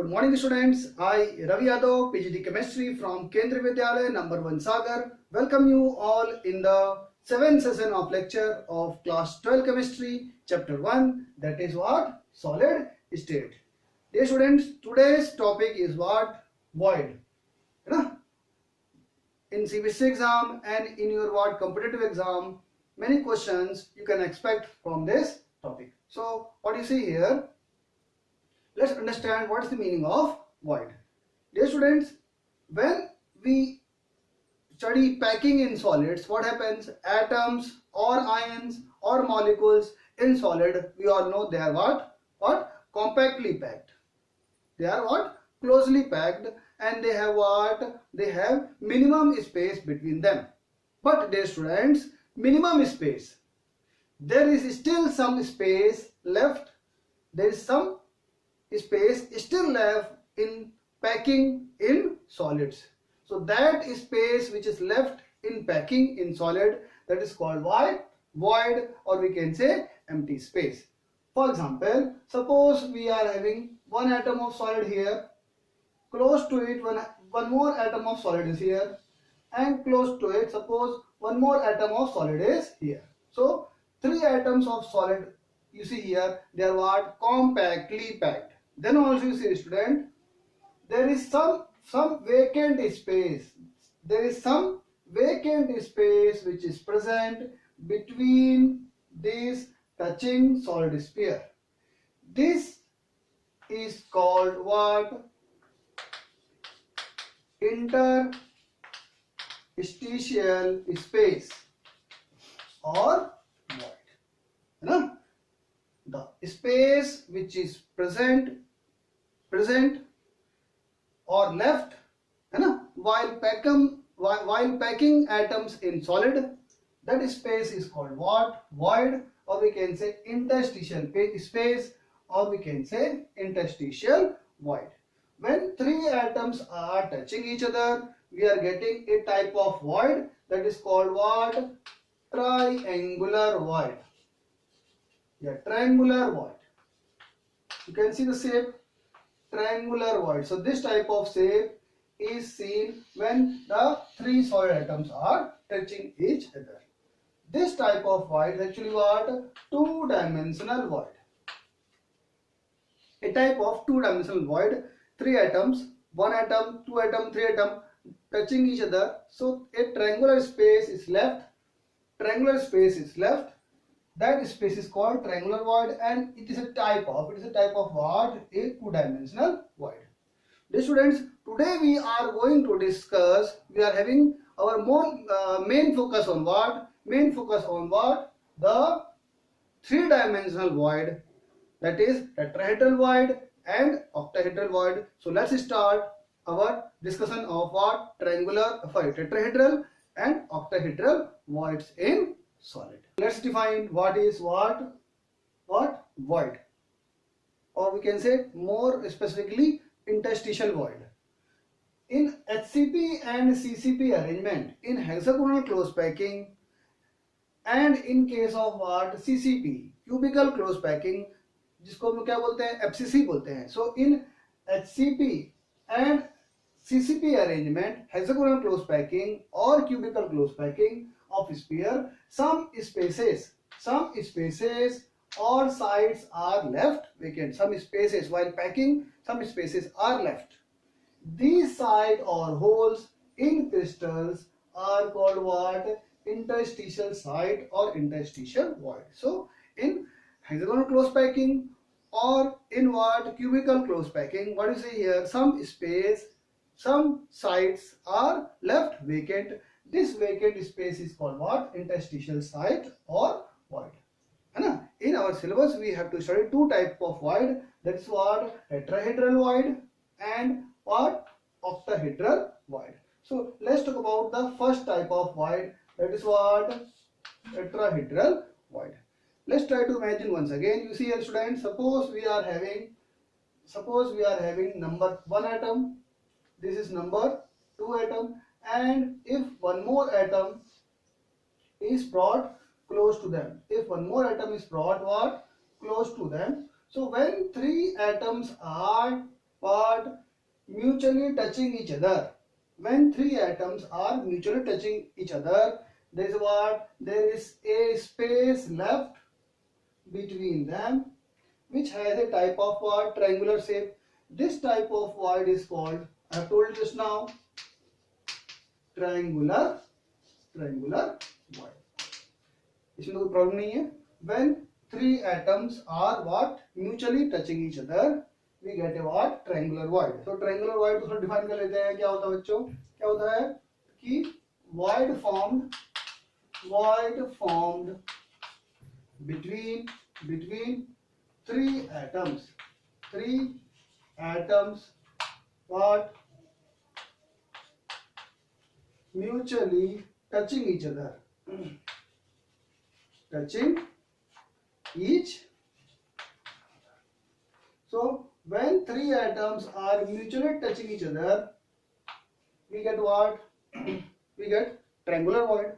Good morning students. I Ravi Yadav, PGD Chemistry from Kendriya Vidyalaya number 1 Sagar. Welcome you all in the 7th session of lecture of class 12 chemistry chapter 1, that is what? Solid state. Dear students, today's topic is what? Void. In CBSE exam and in your what competitive exam, many questions you can expect from this topic. So what you see here, let's understand what is the meaning of void. Dear students, when we study packing in solids, what happens? Atoms or ions or molecules in solid, we all know they are what? Compactly packed. They are what? Closely packed, and they have what? They have minimum space between them. But dear students, minimum space, there is still some space left. There is some space still left in packing in solids. So that space which is left in packing in solid, that is called void, or we can say empty space. For example, suppose we are having one atom of solid here, close to it one more atom of solid is here, and close to it suppose one more atom of solid is here. So three atoms of solid you see here, they are what? Compactly packed. Then also you see, student, there is some vacant space. There is some vacant space which is present between this touching solid sphere. This is called what? Interstitial space or void. The space which is present or left while packing atoms in solid, that space is called what? Void, or we can say interstitial space, or we can say interstitial void. When three atoms are touching each other, we are getting a type of void that is called what? Triangular void. Yeah, triangular void. You can see the shape, triangular void. So this type of shape is seen when the three solid atoms are touching each other. This type of void is actually what? Two-dimensional void. A type of two-dimensional void, three atoms, one atom, two atom, three atom touching each other. So a triangular space is left. Triangular space is left. That space is called triangular void, and it is a type of what? A two-dimensional void. Dear students, today we are going to discuss, we are having our main focus on what? Main focus on what? The three-dimensional void, that is tetrahedral void and octahedral void. So let's start our discussion of what? Tetrahedral and octahedral voids in solid. Let's define what is what? Void, or we can say more specifically interstitial void. In HCP and CCP arrangement, in hexagonal close packing, and in case of what? CCP, cubical close packing, जिसको हम क्या बोलते हैं? FCC बोलते हैं. So in HCP and CCP arrangement, hexagonal close packing or cubical close packing of sphere, some spaces or sides are left vacant. Some spaces while packing, some spaces are left. These side or holes in crystals are called what? Interstitial site or interstitial void. So in hexagonal close packing or in what? Cubical close packing, what you see here, some space, some sides are left vacant. This vacant space is called what? Interstitial site or void. In our syllabus we have to study two types of void, that's what? Tetrahedral void and what? Octahedral void. So let's talk about the first type of void, that is what? Tetrahedral void. Let's try to imagine once again. You see here, students, suppose we are having number 1 atom, this is number 2 atom, and if one more atom is brought close to them, what? Close to them. So when three atoms are what? Mutually touching each other. When three atoms are mutually touching each other, there is what? There is a space left between them, which has a type of what? Triangular shape. This type of void is called, I have told you just now, triangular void. इसमें कोई problem नहीं है. When three atoms are what? Mutually touching each other, we get a what? Triangular void. So triangular void को थोड़ा define कर लेते हैं. क्या होता है बच्चों? क्या होता है कि void formed between three atoms what? Mutually touching each other. So when three atoms are mutually touching each other, we get what? We get triangular void.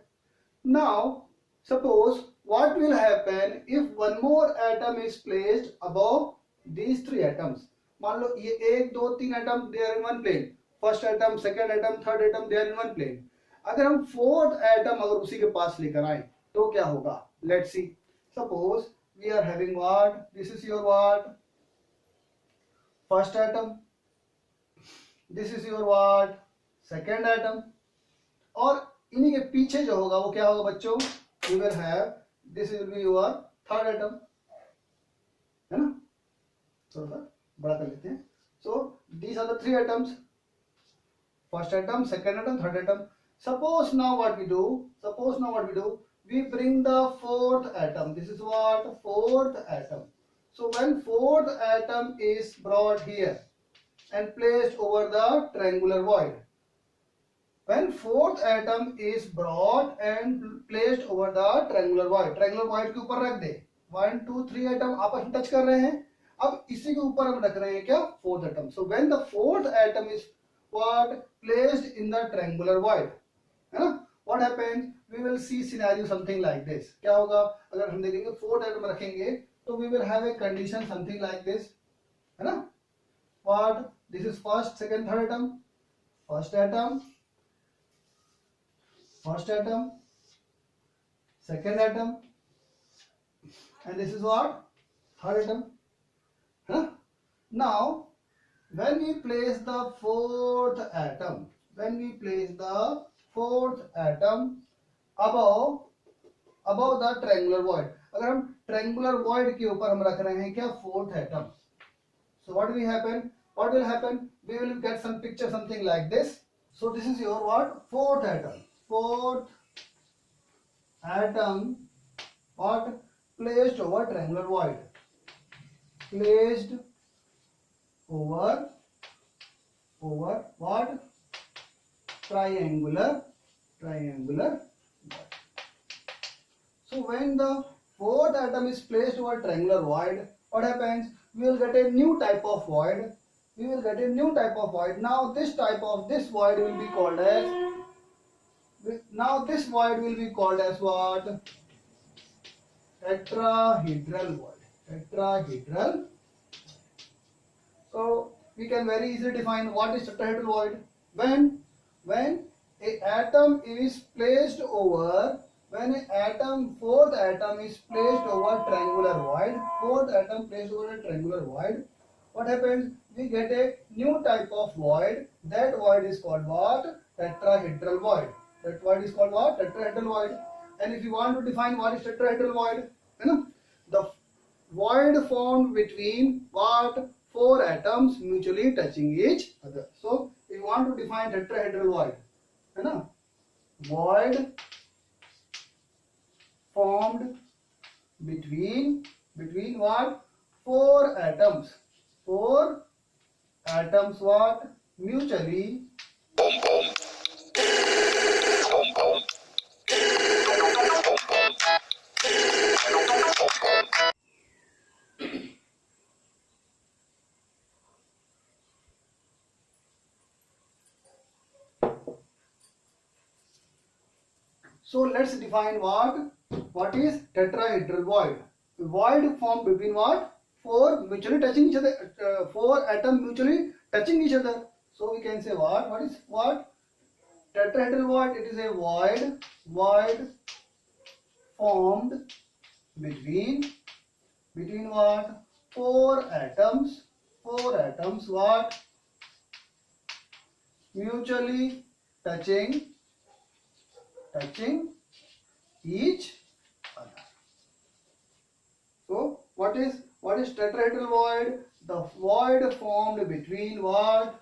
Now suppose what will happen if one more atom is placed above these three atoms. मान लो ये एक दो तीन atom they are in one plane. First atom, second atom, third atom they are in one plane. अगर हम fourth atom अगर उसी के पास लेकर आए तो क्या होगा? Let's see. Suppose we are having what? This is your what? First atom. This is your what? Second atom. और इन्हीं के पीछे जो होगा वो क्या होगा बच्चों? We will have, this will be your third atom, है ना? थोड़ा सा बड़ा कर लेते हैं. So these are the three atoms. First atom, second atom, third atom. Suppose now what we do? We bring the fourth atom. This is what? Fourth atom. So when fourth atom is brought here and placed over the triangular void. When fourth atom is brought and placed over the triangular void के ऊपर रख दे. 1 2 3 atom आपस में touch कर रहे हैं. अब इसी के ऊपर हम रख रहे हैं क्या? Fourth atom. So when the fourth atom is what? Placed in the triangular void, है ना? What happens? We will see scenario something like this. क्या होगा? अगर हम देखेंगे fourth atom रखेंगे तो we will have a condition something like this, है ना? What? This is first, second, third atom. First atom, second atom, and this is what? Third atom. Huh? Now, when we place the fourth atom above the triangular void, अगर हम triangular void के ऊपर हम रख रहे हैं क्या? Fourth atom. So what will happen? We will get some picture something like this. So this is your what? Fourth atom. What? Placed over triangular void. Placed over what? Triangular void. So when the fourth atom is placed over triangular void, what happens? We will get a new type of void. Now this void will be called as what? Tetrahedral void. So we can very easily define what is tetrahedral void. When a atom is placed over, fourth atom is placed over triangular void, what happens? We get a new type of void. That void is called what? Tetrahedral void. And if you want to define what is tetrahedral void, the void formed between what? Four atoms mutually touching each other. So if you want to define tetrahedral void, void formed between what? Four atoms what? Mutually So let's define what is tetrahedral void. Void formed between what? four mutually touching each other, four atom mutually touching each other. So we can say what? What is what? Tetrahedral void. It is a void formed between what? Four atoms. Four atoms. What? Mutually touching each other. So what is tetrahedral void? The void formed between what?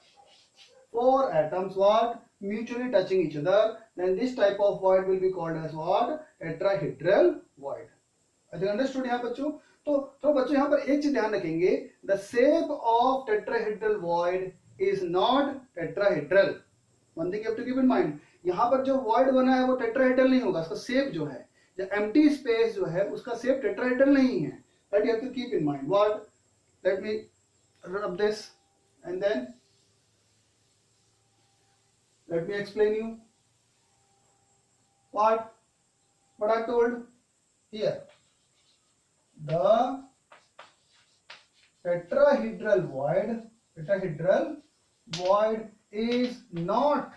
Four atoms what? Mutually touching each other. Then this type of void will be called as what? Tetrahedral void. I think understood यहाँ बच्चों? तो बच्चों यहाँ पर एक चीज ध्यान रखेंगे. The shape of tetrahedral void is not tetrahedral. One thing you have to keep in mind. यहाँ पर जो void बना है वो tetrahedral नहीं होगा. उसका shape जो है, जो empty space जो है, उसका shape tetrahedral नहीं है. That you have to keep in mind. What? Let me rub this and then let me explain you what I told here. The tetrahedral void is not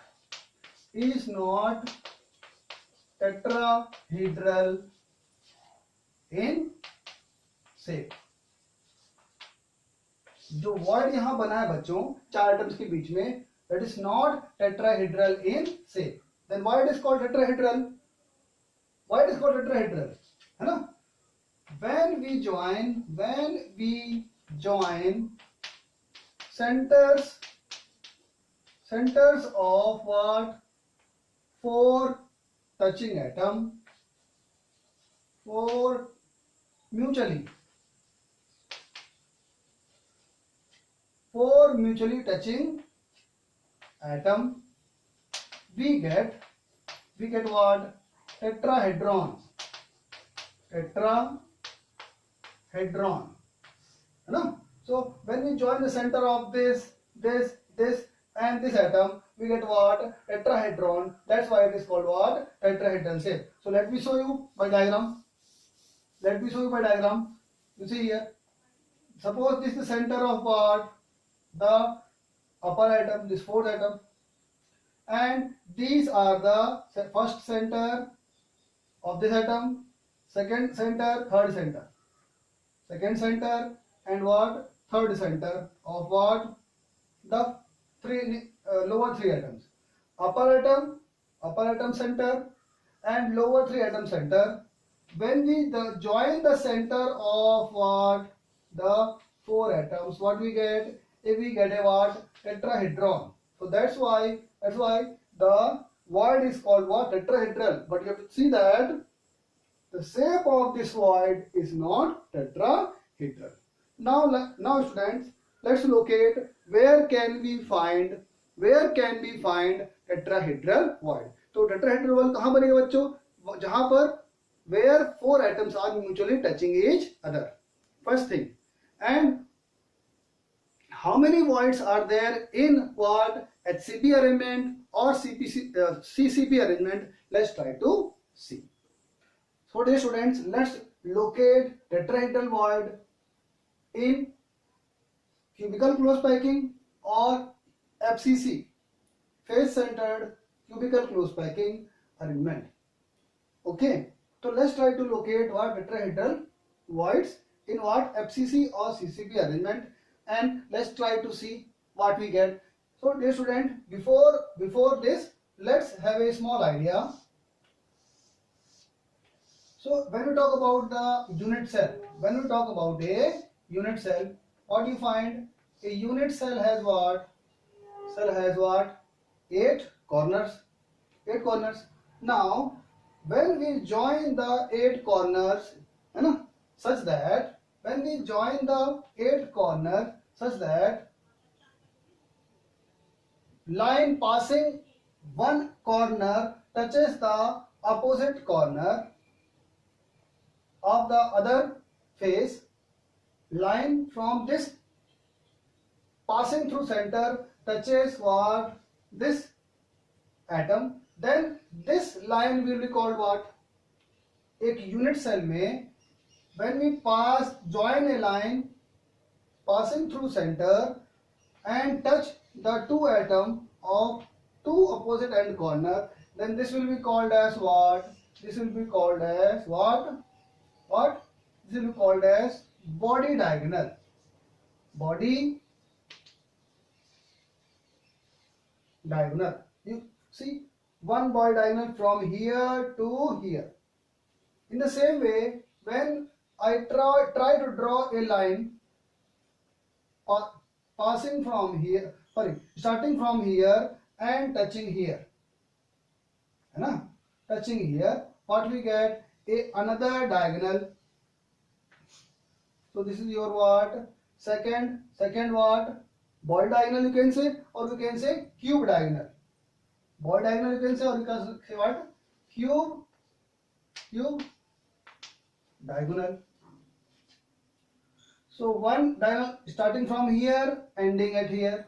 tetrahedral in shape. जो void यहाँ बना है बच्चों चार atoms के बीच में, that is not tetrahedral in shape. Then why it is called tetrahedral? Why it is called tetrahedral? है ना? When we join centers of what? Four touching atom, four mutually touching atom, we get what? Tetrahedron. है ना? So when we join the center of this and this atom, we get what? Tetrahedron. That's why it is called what? Tetrahedral shape. So let me show you by diagram. You see here. Suppose this is the center of what? The upper atom, this fourth atom, and these are the first center of this atom, second center, third center, and what? Third center of what? The lower three atoms, upper atom center, and lower three atom center. When we join the center of what? The four atoms, what we get? We get a what? Tetrahedron. So that's why the void is called what? Tetrahedral. But you have to see that the shape of this void is not tetrahedral. Now students, let's locate where can we find tetrahedral void. तो tetrahedral void कहाँ बनेगा बच्चों? जहाँ पर where four atoms are mutually touching each other. First thing. And how many voids are there in what? HCP arrangement or CCP arrangement? Let's try to see. So dear students, let's locate tetrahedral void in cubical close packing or FCC, face centered cubical close packing arrangement. Okay, so let's try to locate what? Tetrahedral voids in what? FCC or CCP arrangement, and let's try to see what we get. So dear student, before this, let's have a small idea. So when we talk about the unit cell, when we talk about a unit cell, what do you find? A unit cell has what? Cell has what? 8 corners. Now when we join the 8 corners, such that when we join the 8 corners, such that line passing one corner touches the opposite corner of the other face, line from this passing through center touches what? This atom, then this line will be called what? एक unit cell में when we join a line passing through center and touch the two atoms of two opposite end corner, then this will be called as what? This will be called as what? What? This will be called as body diagonal. Body diagonal. You see one body diagonal from here to here. In the same way, when I try to draw a line passing from here, starting from here and touching here, है ना? Touching here, what we get? Another diagonal. So this is your what? Second what? Body diagonal you can say, or you can say cube diagonal. Body diagonal you can say, or you can say what? Cube diagonal. So one diagonal starting from here, ending at here.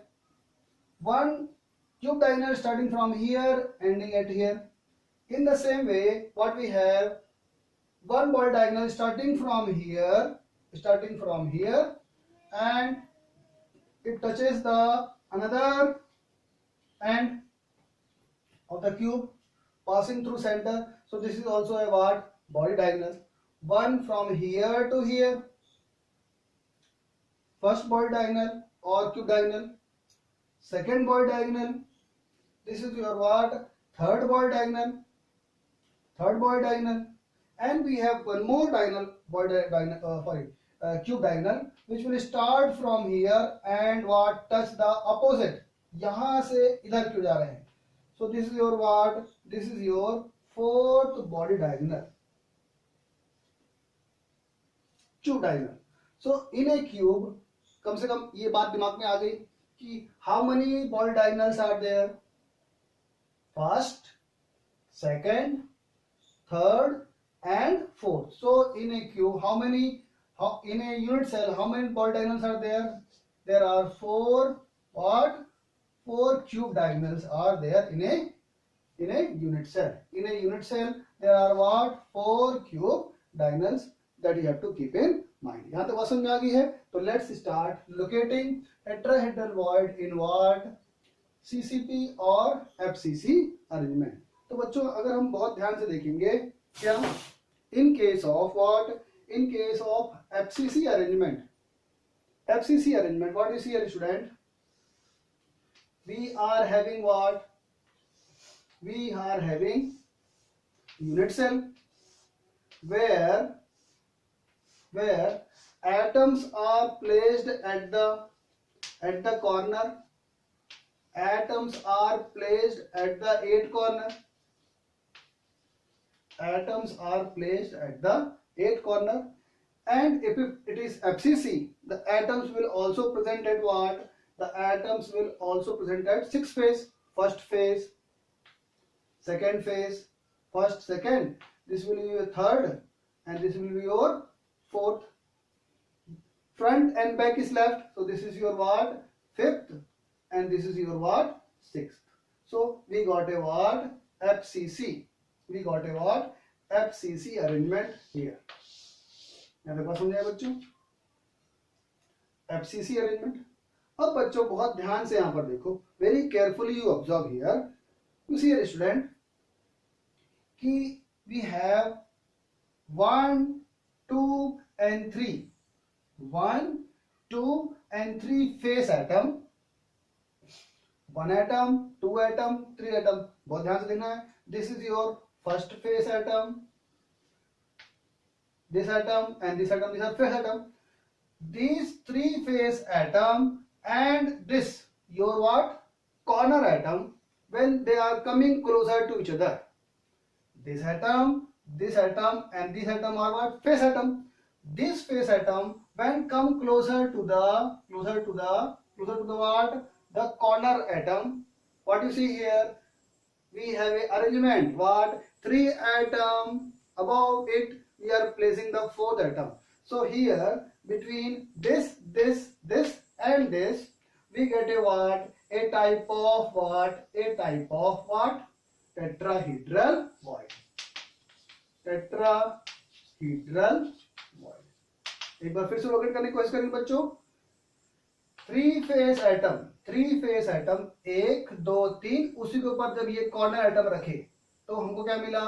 One cube diagonal starting from here, ending at here. In the same way, what we have? One body diagonal starting from here, and it touches the another end of the cube, passing through center. So this is also a what? Body diagonal. One from here to here, first body diagonal or cube diagonal. Second body diagonal. This is your what? Third body diagonal. And we have one more diagonal, cube diagonal, which will start from here and what? Touch the opposite. यहाँ से इधर क्यों जा रहे हैं? So this is your what? This is your fourth body diagonal. Cube diagonal. So in a cube, कम से कम ये बात दिमाग में आ गई कि how many body diagonals are there? First, second, third and fourth. So in a cube, in a unit cell, how many body diagonals are there? There are four cube diagonals are there in a unit cell. In a unit cell, there are what? 4 cube diagonals that you have to keep in mind. यहाँ तक बात समझ में आ गई है? तो let's start locating tetrahedral void in what? CCP और FCC arrangement. तो बच्चों अगर हम बहुत ध्यान से देखेंगे क्या in case of what? In case of FCC arrangement, what do you see here, student? We are having what? We are having unit cell where atoms are placed at the corner. Atoms are placed at the 8 corner. Atoms are placed at the 8 corner, and if it is FCC, the atoms will also present at what? The atoms will also present at 6 phase. First phase, second phase, first, second. This will be your third, and this will be your fourth. Front and back is left, so this is your what? Fifth, and this is your what? Sixth. So we got a what? FCC. We got a what? FCC arrangement here. यहाँ तक बात समझाया बच्चों? FCC arrangement. अब बच्चों बहुत ध्यान से यहाँ पर देखो. Very carefully you observe here. You see here, student, कि we have 1, 2 and 3. 1, 2 and 3 face atom. 1 atom, 2 atom, 3 atom. बहुत ध्यान से देखना है. This is your first face atom, this atom and this atom, these are face atom. These 3 face atom and this your what? Corner atom, when they are coming closer to each other. This atom and this atom are what? Face atom. This face atom when come closer to the what? The corner atom. What you see here? We have a arrangement. What? 3 atom. Above it we are placing the 4th atom. So here between this and this we get a what? A type of what? A type of what? Tetrahedral void. Tetrahedral void. एक बार फिर से locate करने की कोशिश करेंगे बच्चों. Three face atom 1 2 3, उसी के ऊपर जब ये कॉर्नर एटम रखे तो हमको क्या मिला,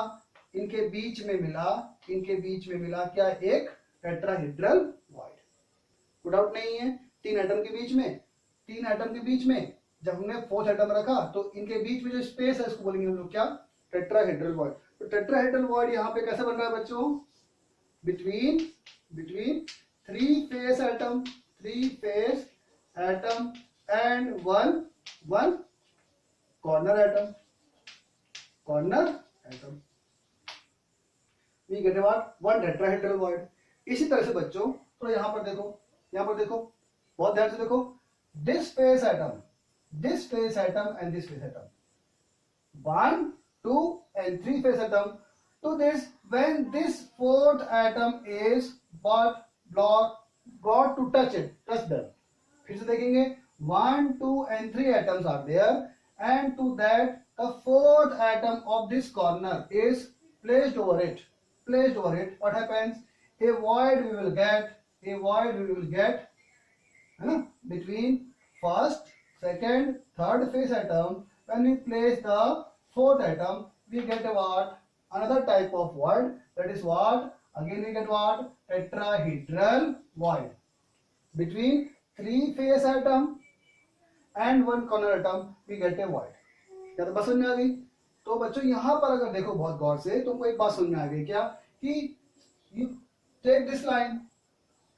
इनके बीच में मिला क्या, एक टेट्राहेड्रल वॉइड। कोई डाउट नहीं है, तीन एटम के बीच में जब हमने फोर्थ एटम रखा तो इनके बीच में जो स्पेस है उसको बोलेंगे हम लोग क्या, टेट्राहेड्रल वॉइड। तो टेट्राहेड्रल वॉइड यहाँ पे कैसे बन रहा है बच्चों, between three face atom and one corner atom we get what, one tetrahedral void. इसी तरह से बच्चों तो यहाँ पर देखो बहुत ध्यान से देखो, this face atom and this face atom, 1 2 and 3 face atom, to this when this fourth atom is brought to touch them, फिर से देखेंगे 1 2 and 3 atoms are there, and to that the fourth atom of this corner is placed over it, what happens, a void we will get between first, second, third face atom. When we place the fourth atom, we get what, another type of void, that is what, again we get what, tetrahedral void between three face atom and one corner atom, we get a void। क्या तो बात समझ में आ गई। तो बच्चों यहाँ पर अगर देखो बहुत गौर से, तुमको एक बात समझ में आ गई क्या, कि you take this line,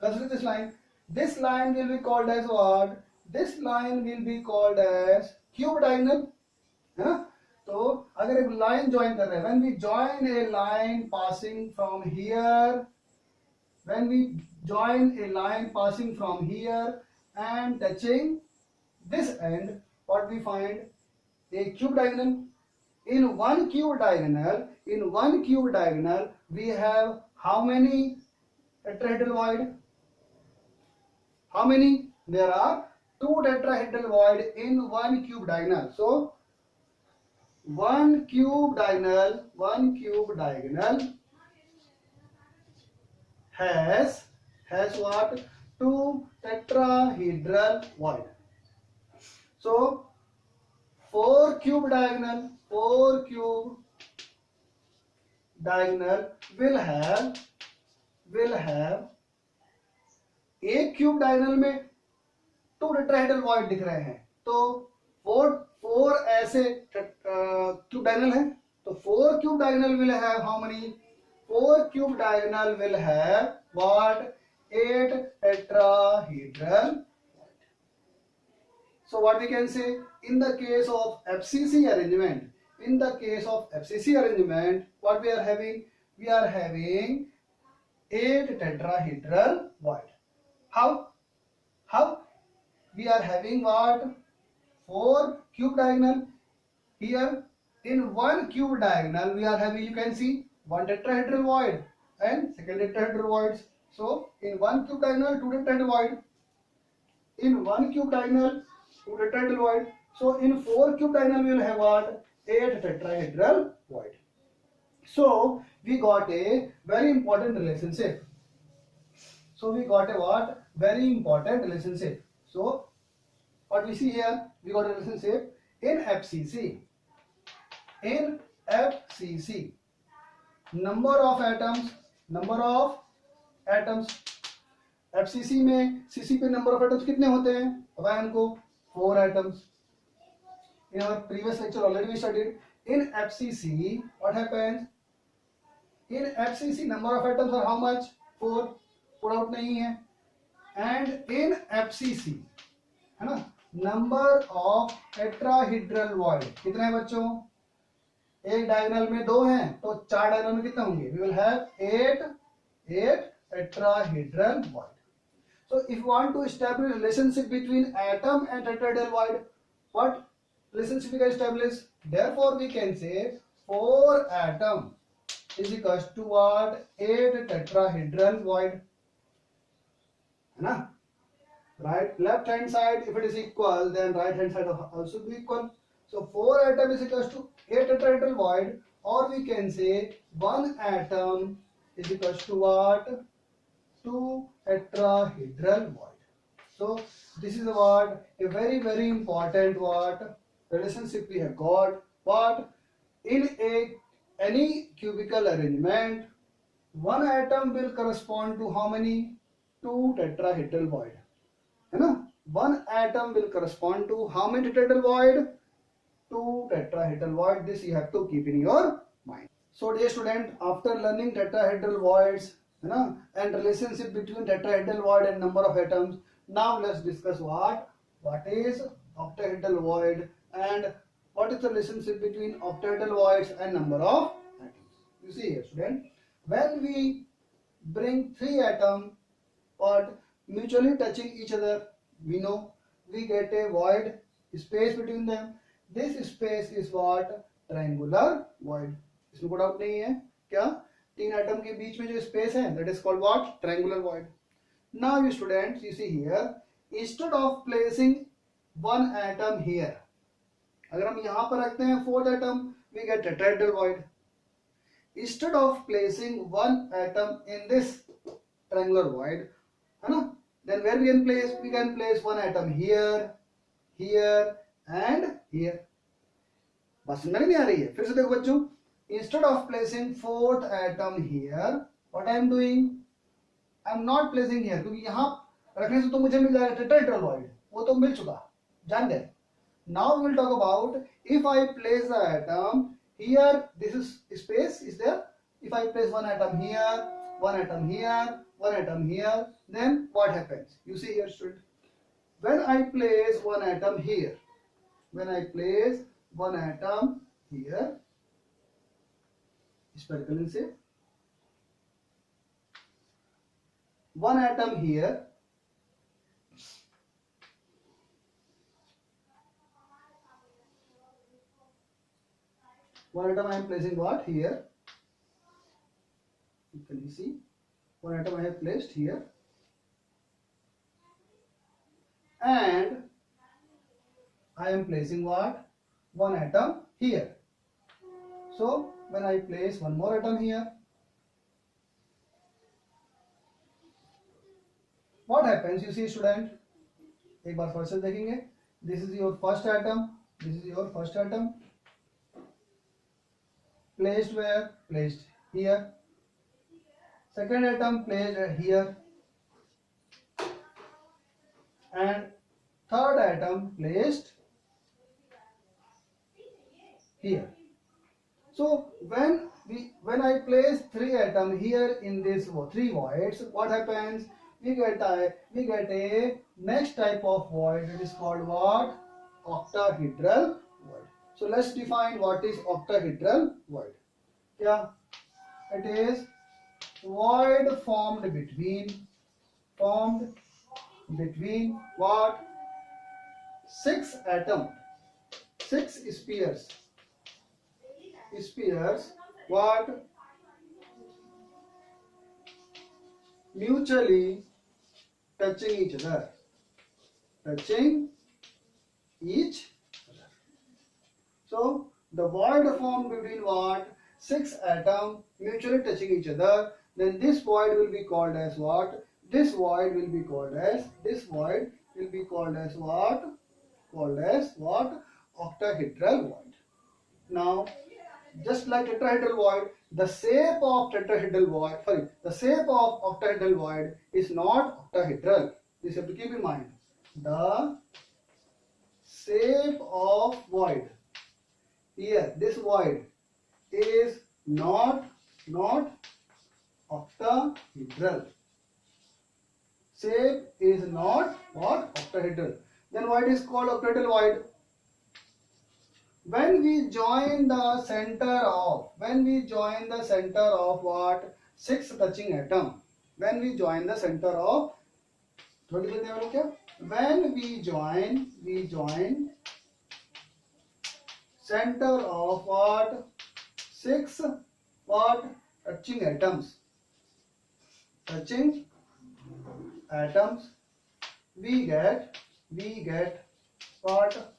consider this line, this line will be called as what, this line will be called as cube diagonal, है ना। तो अगर एक लाइन ज्वाइन कर रहे हैं, when we join a line passing from here, and touching this end, what we find, a cube diagonal. In one cube diagonal we have how many tetrahedral void? How many? There are 2 tetrahedral void in one cube diagonal. So one cube diagonal has what? 2 tetrahedral void. So 4 cube diagonal will have एक cube diagonal में 2 tetrahedral void दिख रहे हैं, तो 4 ऐसे cube diagonal हैं, तो 4 cube diagonal will have how many? 4 cube diagonal will have what? 8 tetrahedral. So what we can say, in the case of FCC arrangement, what we are having? We are having 8 tetrahedral void. How? We are having what? 4 cube diagonal. Here in one cube diagonal we are having, you can see, 1 tetrahedral void and second tetrahedral voids. So in one cube diagonal 2 tetrahedral void. In one cube diagonal 2 tetrahedral void. So in 4 cube diagonal we will have what? 8 tetrahedral void. So we got a very important relationship. So what we see here, we got a relationship in FCC. Number of atoms. FCC में CC पे number of atoms कितने होते हैं पता है हमको? 4 atoms. In our previous lecture already we studied. In FCC, what happens? In FCC number of atoms are how much? 4. Put out नहीं है. And in FCC, है ना, number of tetrahedral void कितने हैं बच्चों? एक डायगोनल में 2 हैं, तो 4 डायगोनल में कितने होंगे? We will have 8 tetrahedral void. So if you want to establish relationship between atom and tetrahedral void, what relationship we can establish? Therefore we can say 4 atom is equals to what? 8 tetrahedral void, है ना? Right, left hand side if it is equal, then right hand side also be equal. So 4 atom is equals to 8 tetrahedral void, or we can say 1 atom is equals to what? 2 tetrahedral void. So this is what a very important what relationship we have got. What in a any cubical arrangement, one atom will correspond to how many? Two tetrahedral void. है ना? One atom will correspond to how many tetrahedral void? Two tetrahedral void. This you have to keep in your mind. So dear student, after learning tetrahedral voids, है ना, and relationship between tetrahedral void and number of atoms, now let's discuss what is octahedral void and what is the relationship between octahedral voids and number of atoms. You see here, student, when we bring three atoms but mutually touching each other, we know we get a void space between them. This space is what? Triangular void. इसमें कोई doubt नहीं है क्या? तीन atom के बीच में जो space है, that is called what? Triangular void. Now you students, you see here, instead of placing one atom here, अगर हम यहाँ पर रखते हैं fourth atom, we get tetrahedral void. Instead of placing one atom in this triangular void, है ना? Then where we can place? We can place one atom here, here, and here. बात समझ में नहीं आ रही है? फिर से देखो बच्चों. Instead of placing fourth atom here, what I am doing? I am not placing here, क्योंकि यहाँ रखने से तो मुझे मिल जाएगा tetrahedral void. वो तो मिल चुका, जान गए. Now we will talk about if I place the atom here. This is space is there. If I place one atom here, one atom here, one atom here, then what happens? You see here, student. When I place one atom here, when I place one atom here, spherical in shape, one atom here, one atom I am placing what? Here. Can you see? One atom I have placed here. And I am placing what? One atom here. So when I place one more atom here, what happens? You see, student, एक बार फिर से देखेंगे. This is your first atom. This is your first atom. Placed where? Placed here. Second atom placed here. And third atom placed here. So when I place three atoms here in this three voids, what happens? We get a next type of void. It is called what? Octahedral void. So let's define what is octahedral void. Yeah, it is void formed between what? Six atoms, six spheres, what? Mutually touching each other, So the void formed between what? Six atoms mutually touching each other. Then this void will be called as what? This void will be called as what? Octahedral void. Now, just like tetrahedral void, the shape of octahedral void is not octahedral. This you have to keep in mind. The shape of void here, this void is not octahedral. Shape is not what? Octahedral. Then void is called octahedral void. When we join the center of what? Six touching atom. When we join the center of center of what? Six what? Touching atoms, we get what?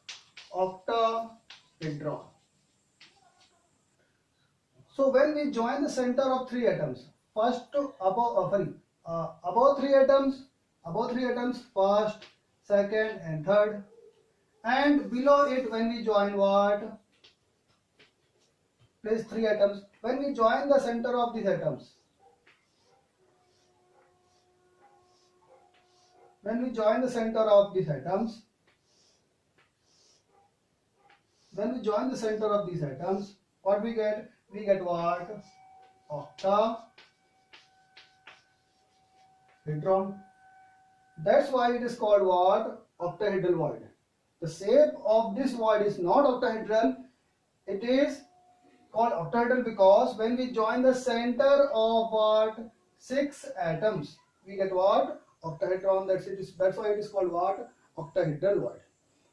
Octahedron. So when we join the center of three atoms, first above three atoms, Above 3 atoms, first, second and third. And below it, when we join what? Place 3 atoms. When we join the center of these atoms, when we join the center of these atoms, when we join the center of these atoms, what we get? We get what? Octahedron. That's why it is called what? Octahedral void. The shape of this void is not octahedral. It is called octahedral because when we join the center of what? 6 atoms, we get what? Octahedron. That's why it is called what? Octahedral void.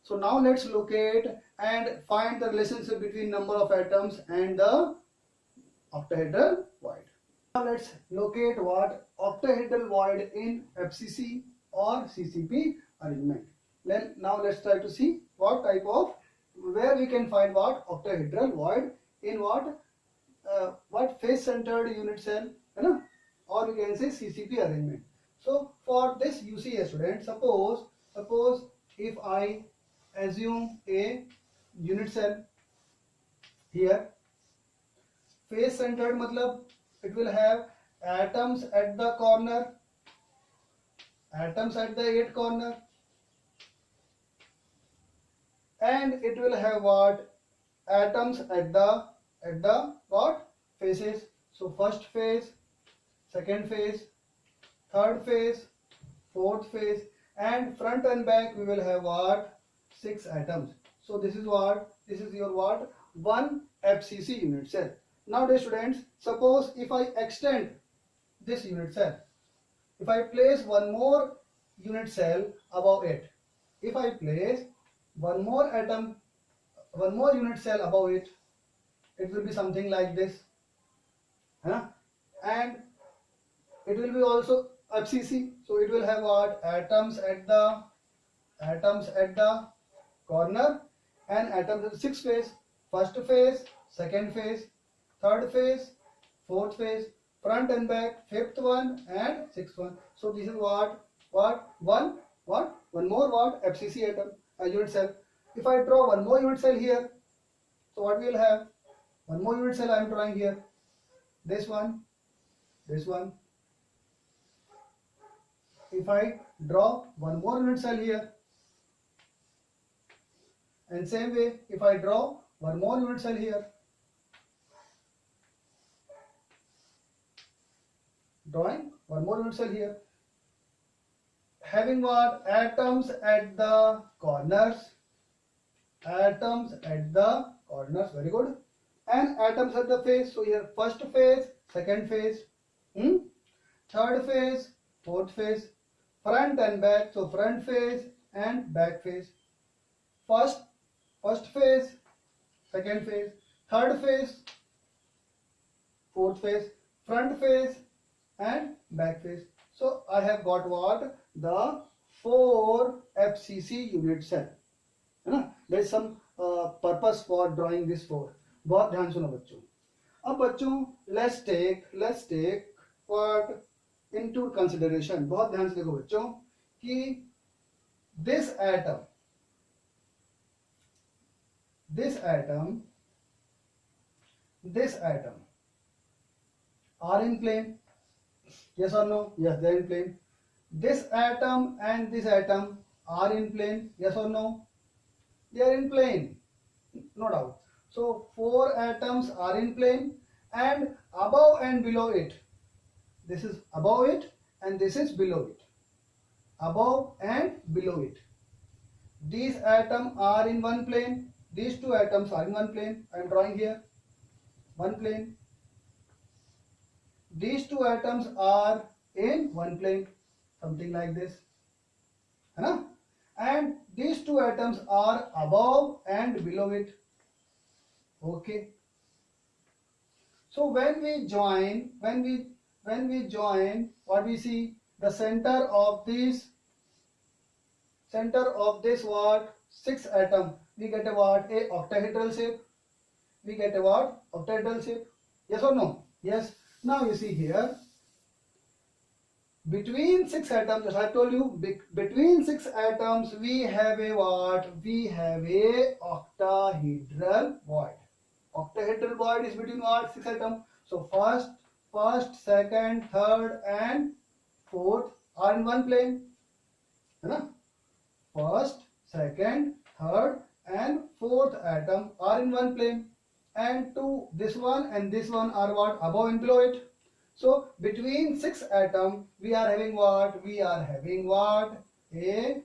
So now let's locate and find the relationship between number of atoms and the octahedral void. Now let's locate what? Octahedral void in FCC or CCP arrangement. Then now let's try to see what type of, where we can find what? Octahedral void in what face centered unit cell, or we can say CCP arrangement. So for this you see a student, suppose if I assume a unit cell here, face centered matlab it will have atoms at the corner, atoms at the 8 corner, and it will have what? Atoms at the what? Faces. So first phase, second phase, third phase, fourth phase, and front and back we will have what? 6 atoms. So this is what? This is your what? 1 FCC unit cell. Now dear students, suppose if I extend this unit cell, if I place one more unit cell above it, if I place one more unit cell above it, it will be something like this, and it will be also FCC. So it will have what? Atoms at the corner and atoms at 6 phase, first phase, second phase, third phase, fourth phase, front and back, fifth one and sixth one. So this is what? One more what? FCC atom, unit cell. If I draw one more unit cell here, so what we will have? One more unit cell I am drawing here. This one. If I draw one more unit cell here, and same way if I draw one more unit cell here, drawing one more unit cell here, having what? Atoms at the corners, very good, and atoms at the face. So here first phase, second phase, third phase, fourth phase, front and back. So front phase and back phase, first phase, second phase, third phase, fourth phase, front phase and back phase. So I have got what? The 4 FCC unit cell. There is some purpose for drawing this 4. बहुत ध्यान सुनो बच्चों. अब बच्चों let's take what into consideration. बहुत ध्यान से देखो बच्चों कि this atom are in plane. Yes or no? Yes, they are in plane. This atom and this atom are in plane. Yes or no? They are in plane, no doubt. So 4 atoms are in plane, and above and below it, this is above it and this is below it, above and below it. These atoms are in one plane, these 2 atoms are in one plane. I am drawing here one plane. These 2 atoms are in one plane, something like this, and these 2 atoms are above and below it. Okay. So when we join, what we see? The center of this what? 6 atom. We get a what? A octahedral shape. We get a what? Octahedral shape. Yes or no? Yes. Now you see here, between six atoms, as I told you, between six atoms we have a what? We have a octahedral void. Octahedral void is between what? Six atoms. So first, second, third and fourth are in one plane, है ना? First, second, third and fourth atom are in one plane, and two, this one and this one are what? Above and below it. So between six atoms we are having what? We are having what? A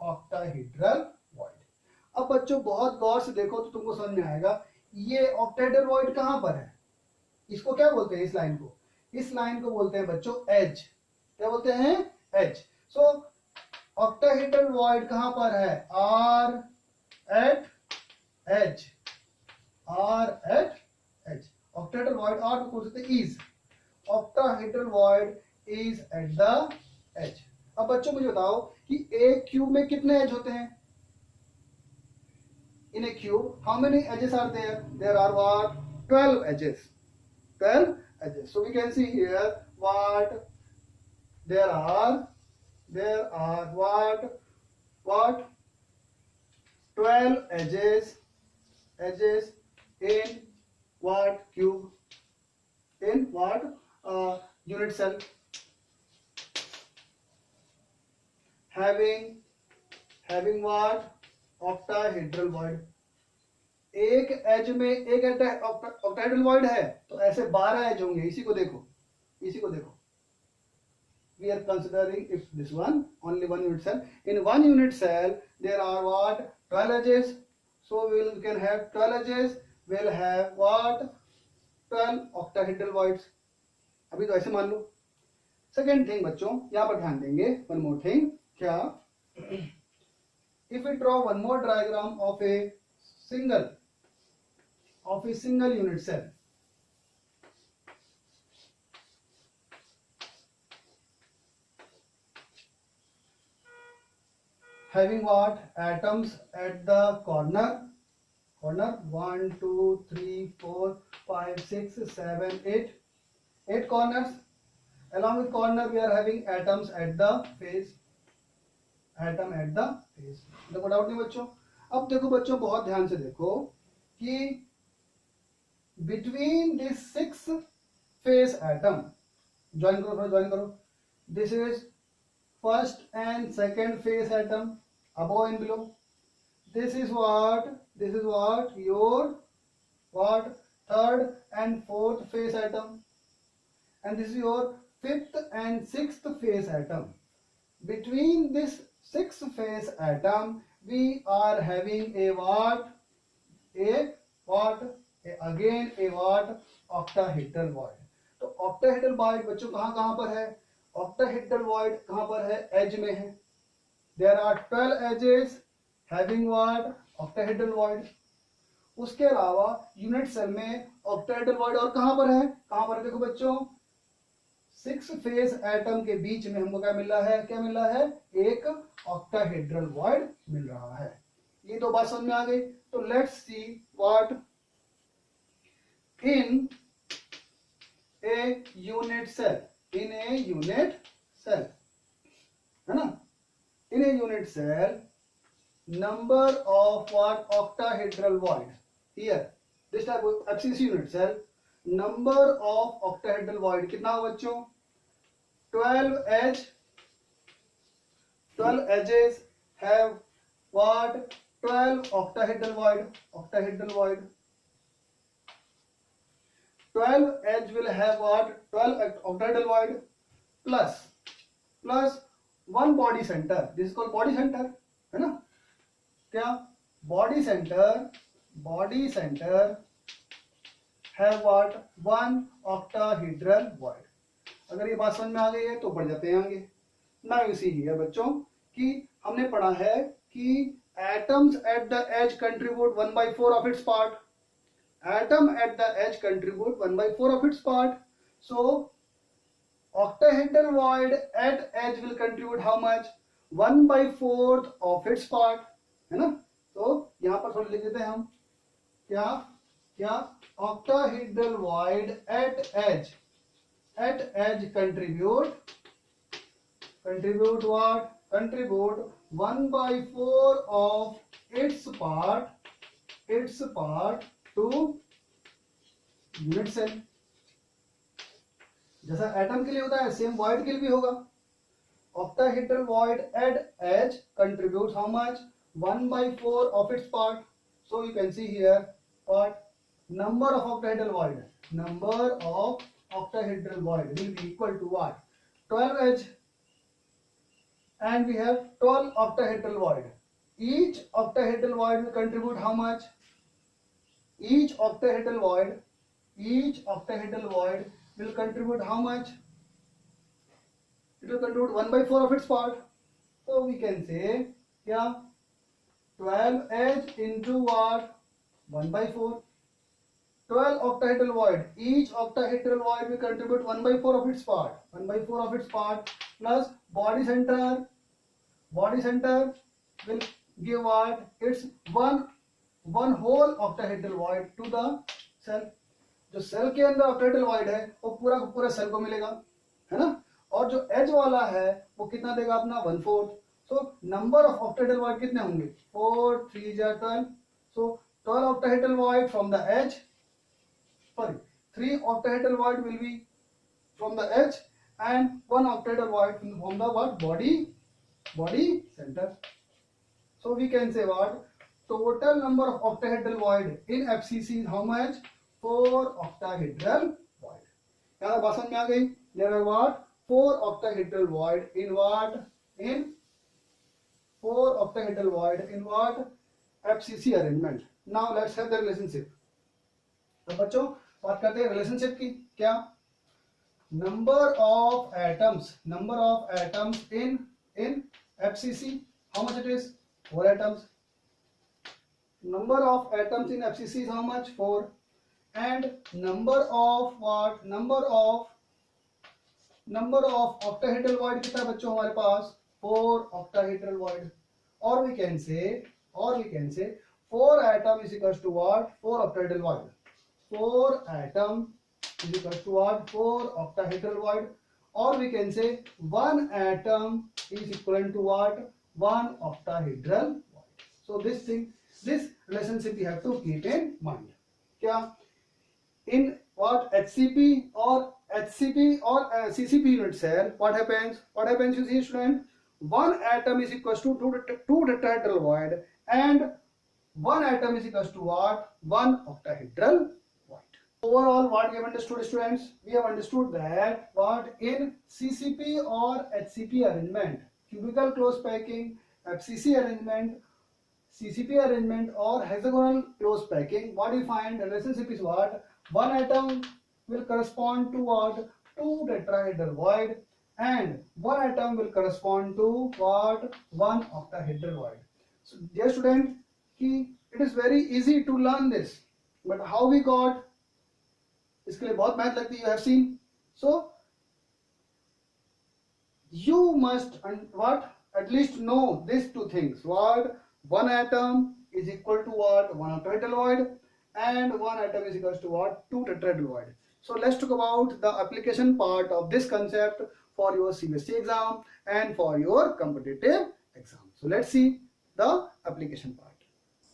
octahedral void. अब बच्चों बहुत गौर से देखो तो तुमको समझ में आएगा ये octahedral void कहां पर है. इसको क्या बोलते हैं? इस लाइन को, इस लाइन को बोलते हैं बच्चों एज. क्या बोलते हैं? एज. सो octahedral void कहां पर है? R at edge. R at edge. Octahedral void R को बोल सकते हैं is. Octahedral void is at the edge. अब बच्चों मुझे बताओ कि एक क्यूब में कितने एज होते हैं? In a cube, how many edges are there? There are what? 12 edges. 12 edges. So we can see here what? There are what? 12 edges in what? Cube. In what? Unit cell. Having what? Octahedral void. एक as में एक octahedral void है तो ऐसे 12 as होंगे. इसी को देखो. We are considering if this one only one unit cell. In one unit cell there are what? 12 edges. So we can have 12 edges. We'll have what? 12 octahedral voids. अभी तो ऐसे मान लो. सेकेंड थिंग बच्चों यहाँ पर ध्यान देंगे. One more thing. क्या? If we draw one more diagram of a single unit cell. Having what? Atoms at the corner 1 2 3 4 5 6 7 8. 8 corners. Along with corner we are having atoms at the face. देखो doubt नहीं बच्चों. अब देखो बच्चों बहुत ध्यान से देखो कि between this 6 face atom, join करो. This is first and second face atom above and below. This is what your what? Third and fourth phase atom, and this is your fifth and sixth phase atom. Between this sixth phase atom we are having a what? Again a what? Octahedral void. तो octahedral void बच्चों कहाँ पर है? Octahedral void कहाँ पर है? As में है. There are 12 edges having what? Octahedral void. उसके अलावा यूनिट सेल में octahedral void और कहां पर है? देखो बच्चों 6 फेस एटम के बीच में हमको क्या मिल रहा है? एक octahedral void मिल रहा है. ये दो बात समझ में आ गई. तो let's see what in a unit cell. है ना? In a unit cell, number of what? Octahedral void. Here, this type of FCC unit cell, number of octahedral void कितना हो बच्चों? 12 edges have what? 12 octahedral void. 12 edge will have what? 12 octahedral void plus one body center. This is called body center. है ना? क्या? Body center have what? One octahedral void. अगर ये बात समझ में आ गई है तो बढ़ जाते हैं आगे. Now you see here बच्चों कि हमने पढ़ा है कि atoms at the edge contribute 1/4 of its part. Atom at the edge contribute 1/4 of its part. So octahedral void at edge will contribute how much? 1/4 of its part. है ना? तो यहां पर थोड़ा लिख देते हैं हम. क्या? Octahedral void at edge contribute contribute what? Contribute 1/4 of its part to unit cell. जैसा एटम के लिए होता है सेम void के लिए भी होगा. Octahedral void at edge contributes how much? 1/4 of its part. So you can see here part number of octahedral void. Number of octahedral void will be equal to what? 12 edge. And we have 12 octahedral void. Each octahedral void will contribute how much? Each octahedral void will contribute how much? It will contribute 1/4 of its part. So we can say, yeah, 12 edge into what? 1/4. 12 octahedral void. Each octahedral void will contribute 1/4 of its part. 1/4 of its part plus body center. Body center will give what? It's one whole octahedral void to the cell. जो cell के अंदर octahedral void है वो पूरा पूरा cell को मिलेगा, है ना. और जो एज वाला है वो कितना देगा अपना? 1/4. So number of octahedral void कितने होंगे? 4 3 12. सो 12 octahedral void from the edge. Sorry, 3 octahedral void will be from the edge and 1 octahedral void from the what? Body center. So we can say what? Total number of octahedral void in FCC is how much? 4 octahedral void. यार बात समझ में आ गई? There are what? 4 octahedral void in what? In 4 octahedral void in what? FCC arrangement. Now let's have the relationship. तो बच्चों बात करते हैं रिलेशनशिप की. क्या? Number of atoms in FCC. How much it is? 4 atoms. Number of atoms in FCC is how much? 4. And number of what? Number of octahedral void कितना बच्चों हमारे पास? 4 octahedral void. Or we can say 4 atom is equals to what? 4 octahedral void. 4 atom is equals to what? 4 octahedral void. Or we can say 1 atom is equivalent to what? 1 octahedral void. So this relationship you have to keep in mind. क्या? In what? HCP or CCP unit cell, what happens? You see, student, 1 atom is equals to 2 tetrahedral void and 1 atom is equals to what? 1 octahedral void. Overall, what we have understood, students? We have understood that what in CCP or HCP arrangement, cubical close packing, FCC arrangement, CCP arrangement or hexagonal close packing, what we find the relationship is what? 1 atom will correspond to what? 2 tetrahedral void and 1 atom will correspond to what? 1 octahedral void. So dear student, it is very easy to learn this, but how we got? इसके लिए बहुत मेहनत लगती है, you have seen. So you must what? At least know these two things. What? 1 atom is equal to what? 1 octahedral void and 1 atom is equal to what? 2 tetrahedral void. So let's talk about the application part of this concept for your CBSE exam and for your competitive exam. So let's see the application part.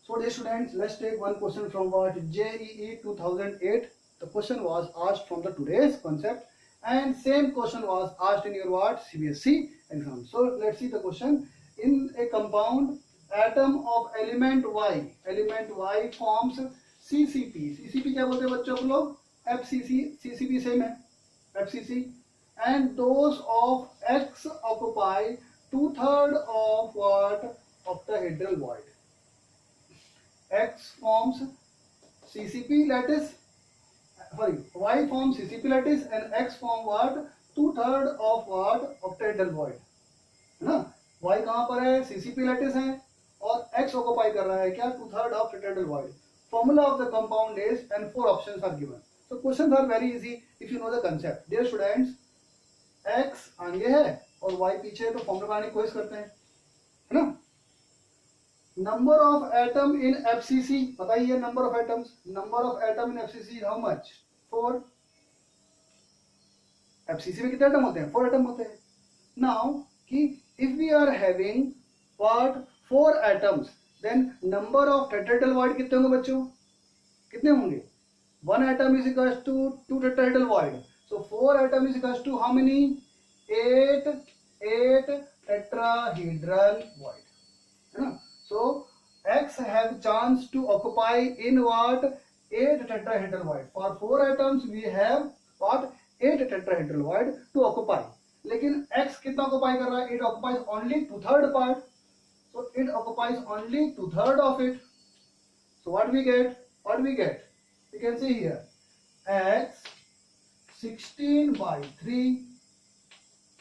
So dear students, let's take one question from what? JEE 2008. The question was asked from the today's concept and same question was asked in your what? CBSE exam. So let's see the question. In a compound, atom of element Y forms CCP. CCP क्या बोलते हैं बच्चों को लोग? FCC. CCP same है, FCC. And those of X occupy 2/3 of what? Octahedral void. X forms CCP lattice. Sorry, Y forms CCP lattice and X form what? 2/3 of what? Octahedral void. है ना? Y कहाँ पर है? CCP lattice है और X occupy कर रहा है क्या? 2/3 of octahedral void. Formula of the compound is and 4 options are given. So questions are very easy if you know the concept. Dear students, X आगे है और Y पीछे है तो फॉर्मूला बनाने की कोशिश करते हैं, है ना? Number of atom in FCC, बताइए number of atoms. Number of atom in FCC is how much? 4. FCC में कितने atom होते हैं? 4 atom होते हैं. Now कि if we are having what 4 atoms, then number of tetrahedral void कितने होंगे बच्चों? कितने होंगे? 1 atom is equals to 2 tetrahedral void. So 4 atom is equals to how many? 8 tetrahedral void. है ना? So X have chance to occupy in what? 8 tetrahedral void. For 4 atoms we have what? 8 tetrahedral void to occupy. लेकिन X कितना occupy कर रहा है? It occupies only 2/3 part. So it occupies only 2/3 of it. So what we get? What we get? You can see here X 16/3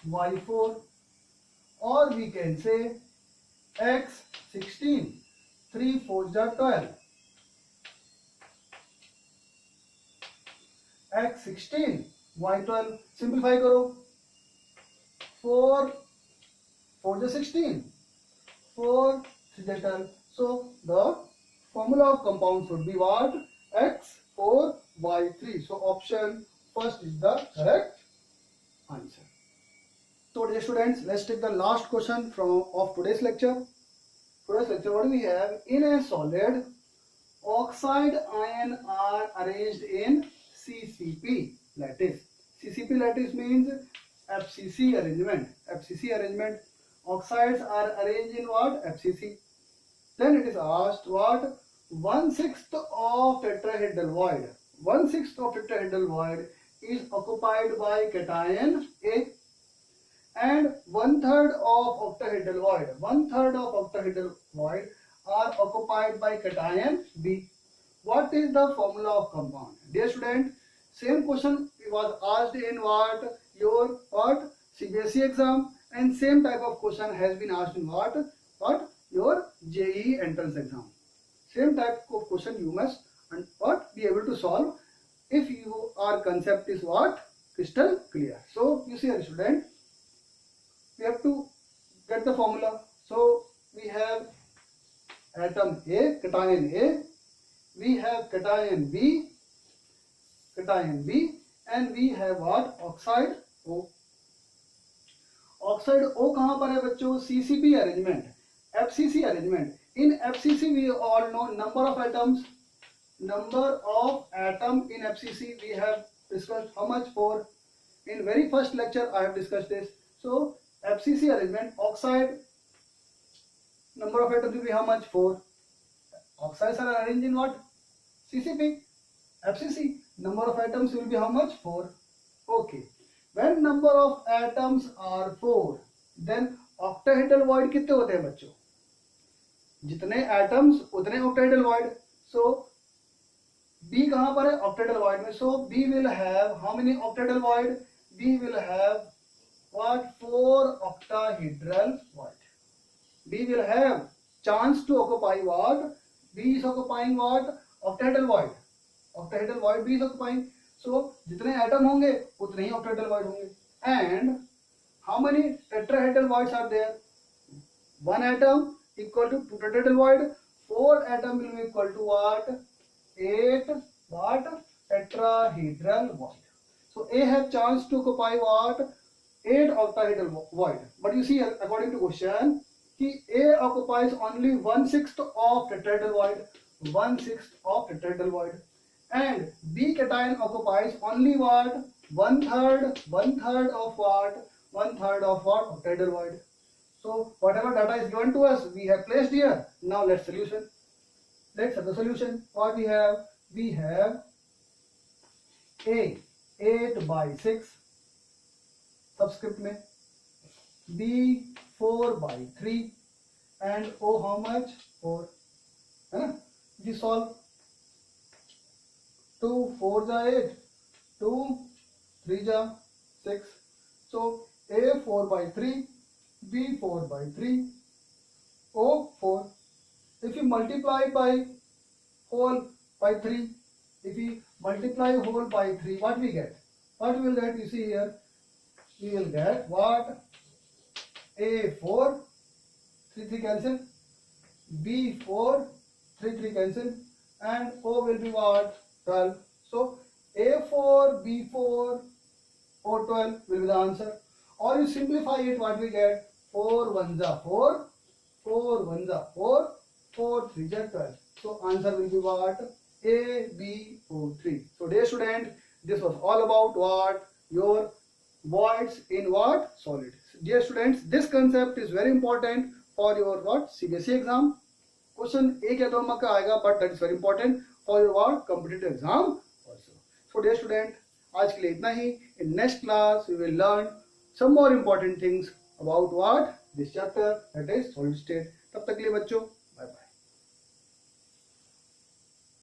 Y4, or we can say X 16 3 4 12 X 16 Y12. Simplify करो. 4 4 16 4 3 12. So the formula of compound should be what? X4 Y3. So option first is the correct answer. So dear students, let's take the last question of today's lecture. Today's lecture, what do we have? In a solid, oxide ion are arranged in CCP lattice. CCP lattice means FCC arrangement. FCC arrangement. Oxides are arranged in what? FCC. Then it is asked what? 1/6 of tetrahedral void. 1/6 of tetrahedral void is occupied by cation A, and 1/3 of octahedral void. 1/3 of octahedral void are occupied by cation B. What is the formula of compound? Dear student, same question was asked in what? Your what? CBSE exam, and same type of question has been asked in what? What? Your JEE entrance exam. Same type of question you must and what be able to solve if your concept is what? Crystal clear. So you see here student, we have to get the formula. So we have atom A, cation A, we have cation B, and we have what? Oxide O. Oxide O कहाँ पर है बच्चों? CCP arrangement, FCC arrangement. In FCC we all know number of atoms. Number of atom in FCC we have discussed how much? 4. In very first lecture I have discussed this. So FCC arrangement, oxide number of atoms will be how much? 4. Oxides are arranged in what? CCP. FCC number of atoms will be how much? 4. Okay. When number of atoms are 4, then octahedral void कितने होते हैं बच्चों? जितने atoms उतने octahedral void. So B कहाँ पर है? Octahedral void में. So B will have how many octahedral void? B will have what? 4 octahedral void. B will have chance to occupy what? B is occupying what? Octahedral void. Octahedral void B is occupying. So जितने atom होंगे उतने ही octahedral void होंगे. And how many tetrahedral voids are there? 1 atom equal to 2 tetrahedral void. 4 atom will be equal to what? 8 what? Tetrahedral void. So A have chance to occupy what? 8 octahedral void. But you see according to question, कि A occupies only 1/6 of tetrahedral void. 1/6 of tetrahedral void. And B cation occupies only what? 1/3 of what? 1/3 of what? Octahedral void. So whatever data is given to us, we have placed here. Now let's solution. Let's have the solution. What we have? We have A 8/6 subscript में, B 4/3, and O how much? 4. है ना? We solve. 2 4 जा 8, 2 3 जा 6. So A 4/3, B 4/3, O 4. If you multiply by whole by 3, if we multiply whole by 3, what we get? What we will get? You see here, we will get what? A 4, 3 3 cancel, B 4, 3 3 cancel, and O will be what? 12. So A4, B4, O12 will be the answer. Or you simplify it, what we get? 4 1 जा 4, 4 1 जा 4, 4 3 जा 12. So answer will be what? A, B, O, 3. So dear student, this was all about what? Your voids in what? Solid. Dear students, this concept is very important for your what? CBSE exam. Question एक या दो mark का आएगा, but that is very important for your what? Competitive exam also. So dear student, आज के लिए इतना ही. In next class we will learn some more important things about what? This chapter, that is solid state. तब तक के लिए बच्चों